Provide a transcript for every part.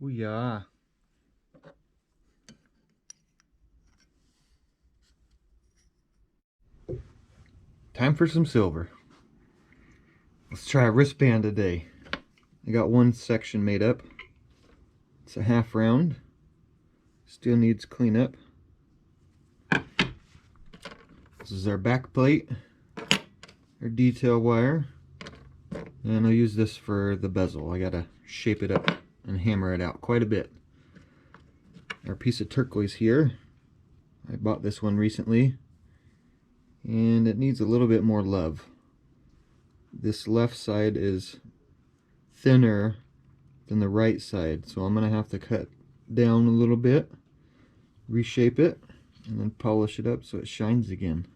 Oh yeah. Time for some silver. Let's try a wristband today. I got one section made up. It's a half round. Still needs cleanup. This is our back plate, our detail wire, and I'll use this for the bezel. I gotta shape it up and hammer it out quite a bit. Our piece of turquoise here. I bought this one recently, and it needs a little bit more love. This left side is thinner than the right side, so I'm gonna have to cut down a little bit, reshape it, and then polish it up so it shines again.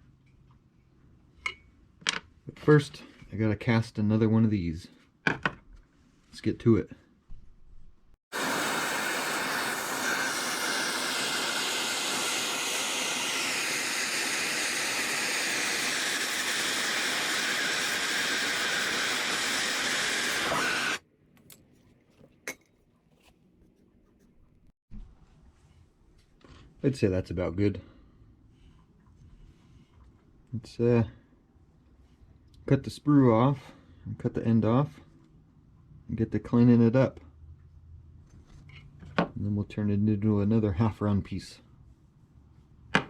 But first, I gotta cast another one of these. Let's get to it. I'd say that's about good. Let's cut the sprue off and cut the end off and get to cleaning it up. And then we'll turn it into another half round piece. I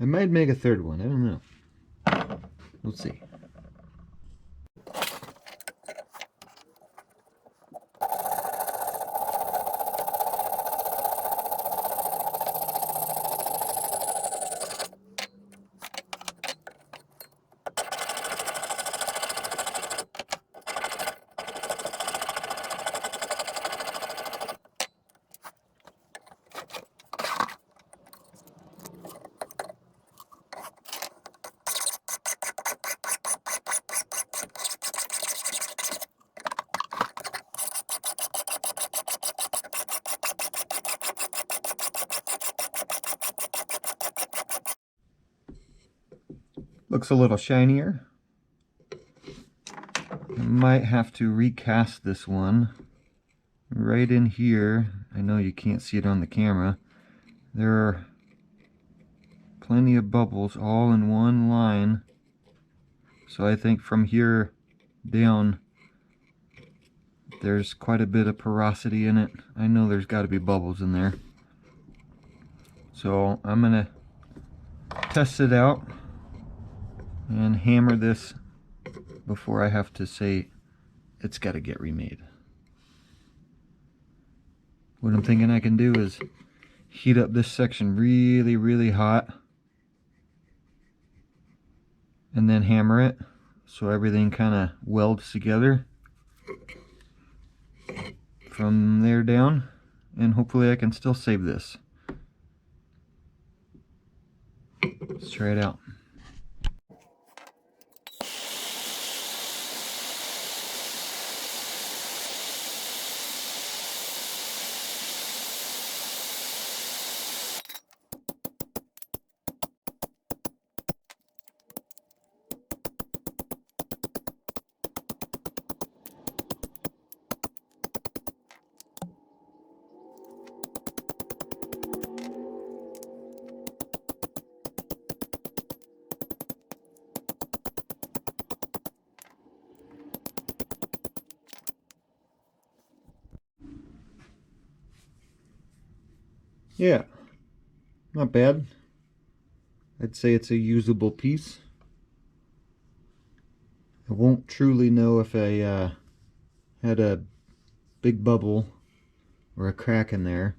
might make a third one, I don't know. We'll see. Looks a little shinier. I might have to recast this one. Right in here, I know you can't see it on the camera, there are plenty of bubbles all in one line. So I think from here down there's quite a bit of porosity in it. I know there's got to be bubbles in there. So I'm gonna test it out and hammer this before I have to say it's got to get remade. What I'm thinking I can do is heat up this section really hot and then hammer it so everything kind of welds together from there down, and hopefully I can still save this. Let's try it out. Yeah, not bad. I'd say it's a usable piece. I won't truly know if I had a big bubble or a crack in there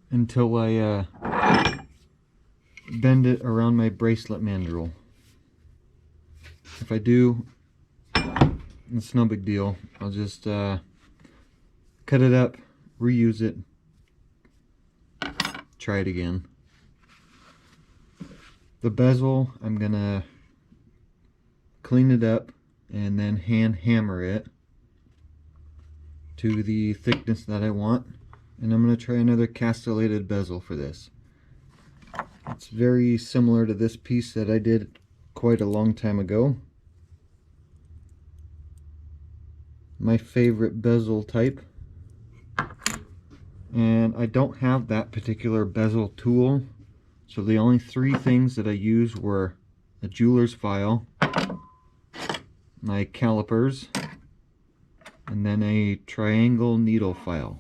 until I bend it around my bracelet mandrel. If I do, it's no big deal. I'll just cut it up, reuse it, try it again. The bezel, I'm gonna clean it up and then hand hammer it to the thickness that I want, and I'm gonna try another castellated bezel for this. It's very similar to this piece that I did quite a long time ago. My favorite bezel type And I don't have that particular bezel tool, so the only three things that I used were a jeweler's file, my calipers, and then a triangle needle file.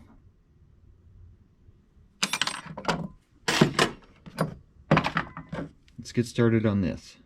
Let's get started on this.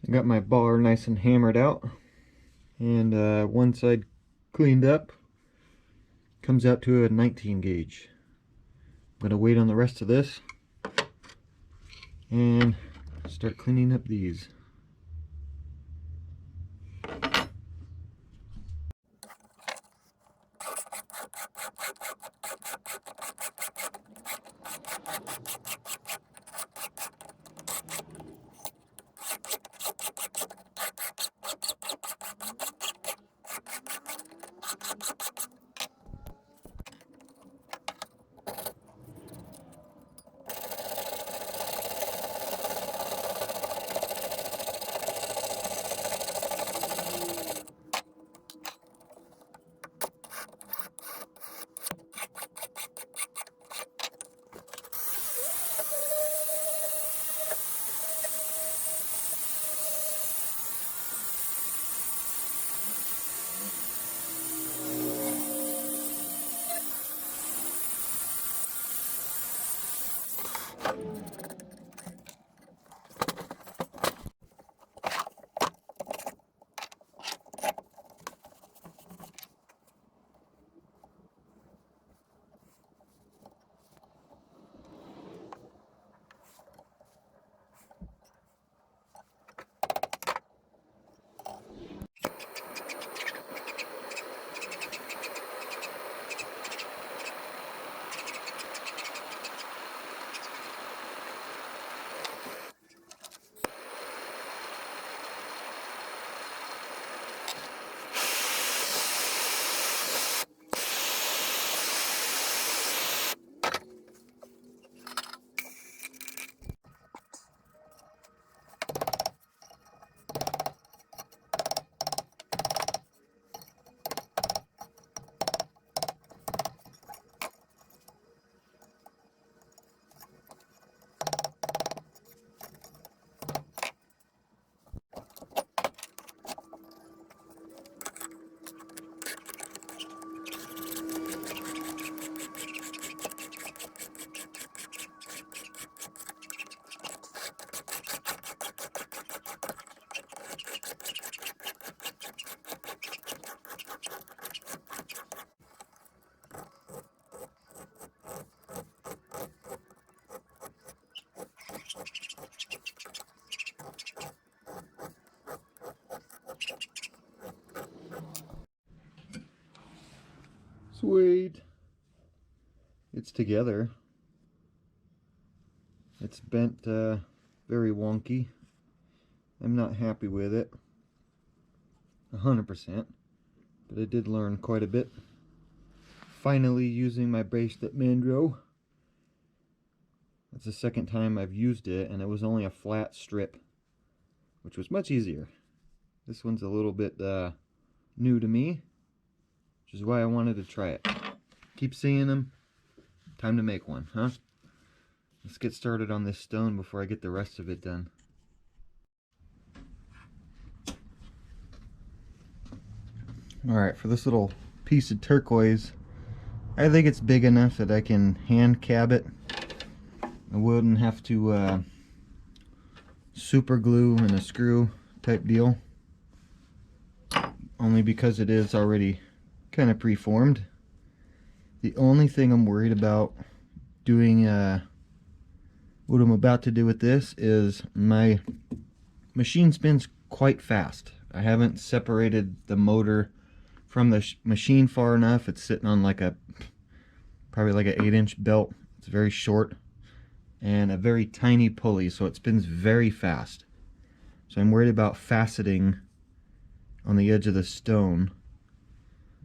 I got my bar nice and hammered out, and one side cleaned up. Comes out to a 19 gauge. I'm going to wait on the rest of this and start cleaning up these. Sweet. It's together. It's bent very wonky. I'm not happy with it 100%, but I did learn quite a bit. finally using my bracelet Mandrel. That's the second time I've used it, and it was only a flat strip, which was much easier. This one's a little bit new to me, which is why I wanted to try it. Keep seeing them. Time to make one, huh? Let's get started on this stone before I get the rest of it done. Alright, for this little piece of turquoise, I think it's big enough that I can hand cab it. I wouldn't have to super glue and a screw type deal, only because it is already kind of preformed. The only thing I'm worried about doing, what I'm about to do with this, is my machine spins quite fast. I haven't separated the motor from the machine far enough. It's sitting on like probably like an 8-inch belt. It's very short and a very tiny pulley, so it spins very fast. So I'm worried about faceting on the edge of the stone.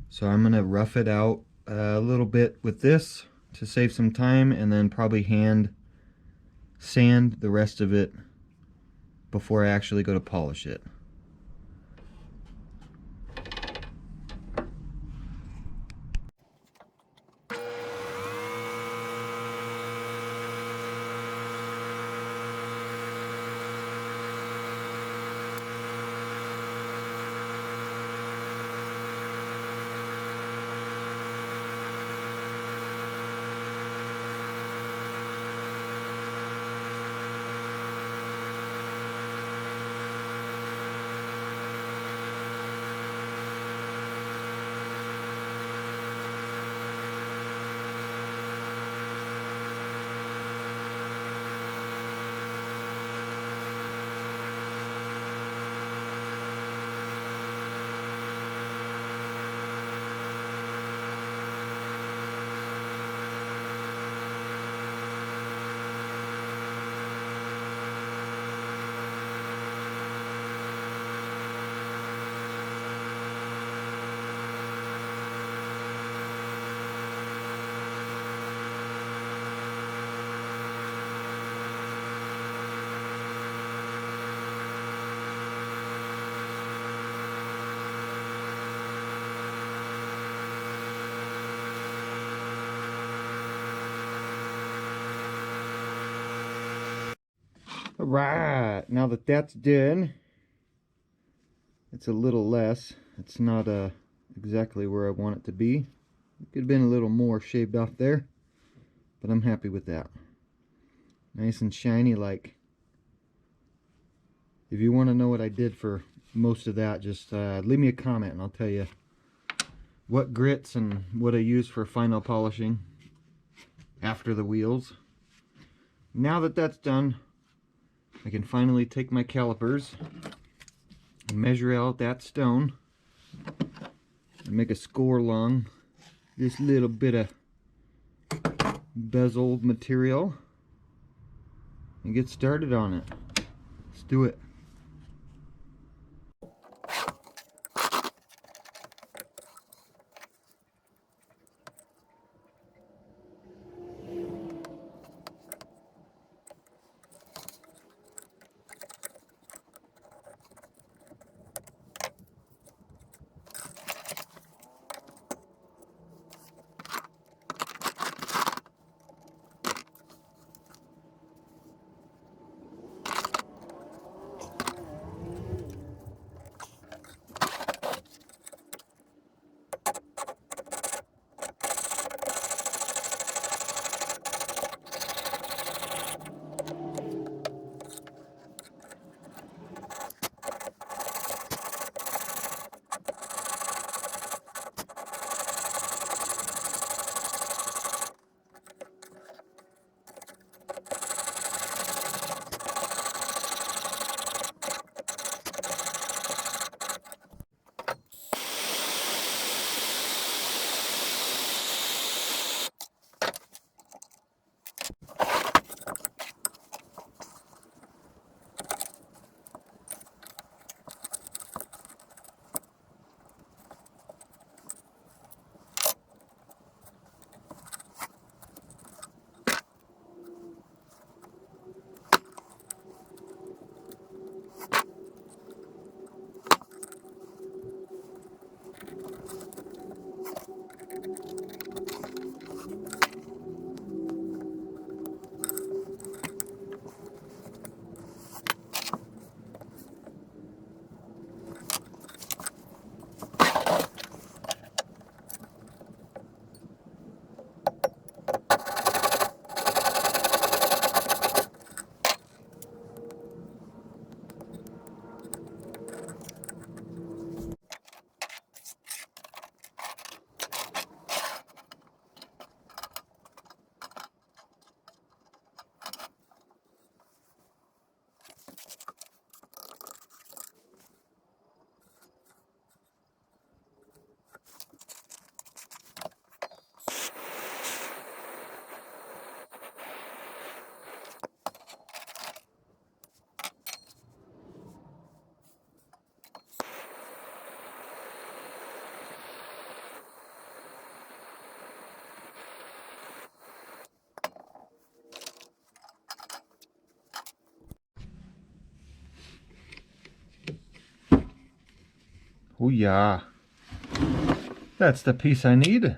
So I'm gonna rough it out a little bit with this to save some time, and then probably hand sand the rest of it before I actually go to polish it. Alright, now that that's done, it's a little less. It's not exactly where I want it to be. It could have been a little more shaved off there, but I'm happy with that. Nice and shiny. Like, if you want to know what I did for most of that, just leave me a comment and I'll tell you what grits and what I use for final polishing after the wheels. Now that that's done, I can finally take my calipers and measure out that stone and make a score along this little bit of bezel material and get started on it. Let's do it. Oh yeah. That's the piece I need.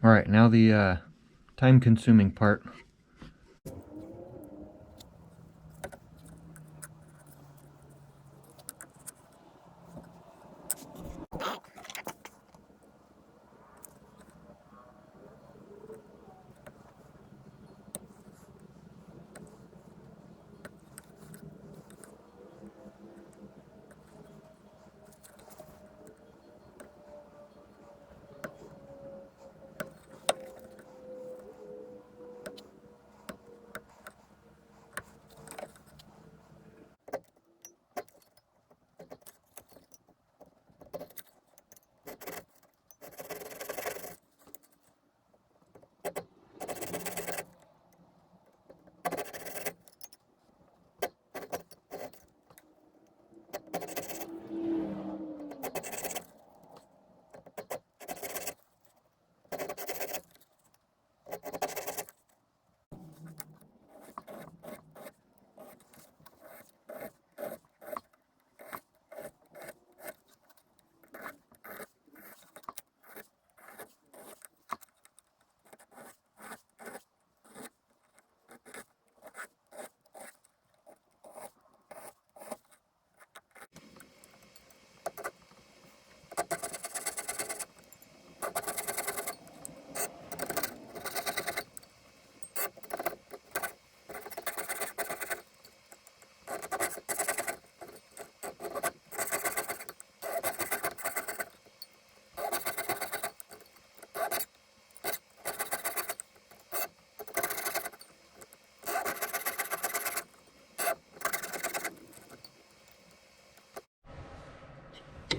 Alright, now the time-consuming part.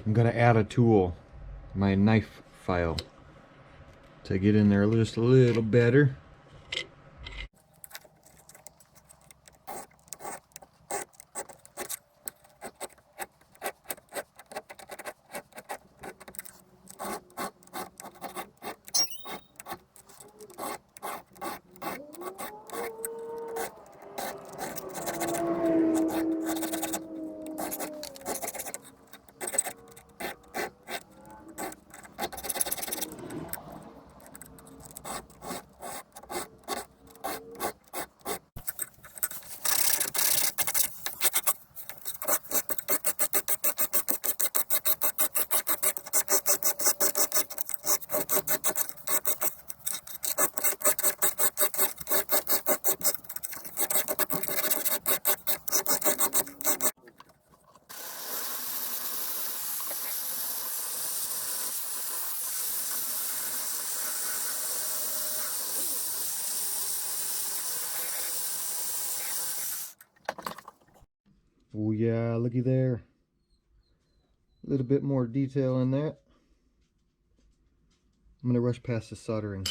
I'm gonna add a tool, my knife file, to get in there just a little better. Oh yeah, looky there. A little bit more detail in that. I'm gonna rush past the soldering.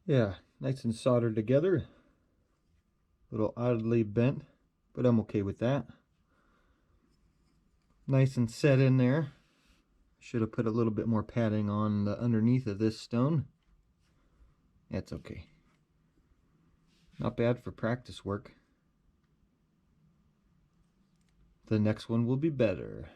Yeah, nice and soldered together. A little oddly bent, but I'm okay with that. Nice and set in there. Should have put a little bit more padding on the underneath of this stone. That's okay. Not bad for practice work. The next one will be better.